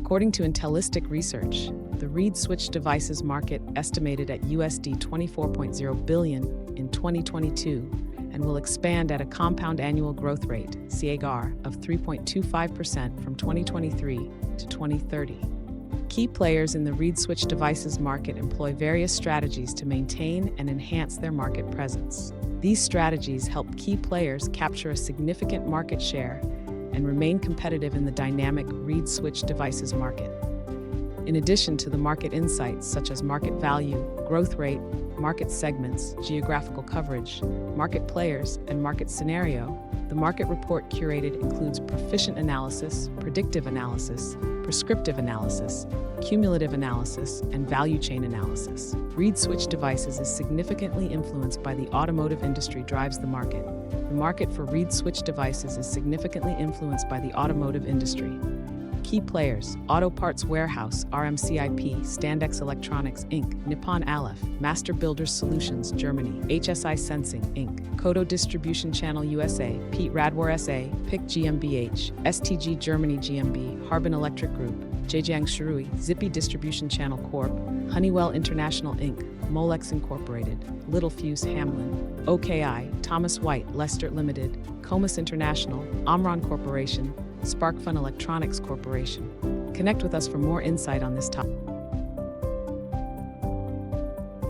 According to Intellistic Research, the reed switch devices market estimated at USD 24.0 billion in 2022 and will expand at a compound annual growth rate, CAGR, of 3.25% from 2023 to 2030. Key players in the reed switch devices market employ various strategies to maintain and enhance their market presence. These strategies help key players capture a significant market share and remain competitive in the dynamic reed switch devices market. In addition to the market insights such as market value, growth rate, market segments, geographical coverage, market players, and market scenario, the market report curated includes proficient analysis, predictive analysis, prescriptive analysis, cumulative analysis, and value chain analysis. Reed switch devices is significantly influenced by the automotive industry drives the market. The market for reed switch devices is significantly influenced by the automotive industry. Key players: Auto Parts Warehouse, RMCIP, Standex Electronics, Inc., Nippon Aleph, Master Builders Solutions, Germany, HSI Sensing, Inc., Kodo Distribution Channel USA, Pete Radwar SA, PIC GmbH, STG Germany GmbH, Harbin Electric Group, Zhejiang Shirui, Zippy Distribution Channel Corp., Honeywell International Inc., Molex Incorporated, Littelfuse Hamlin, OKI, Thomas White, Lester Limited, Comus International, Omron Corporation, SparkFun Electronics Corporation. Connect with us for more insight on this topic.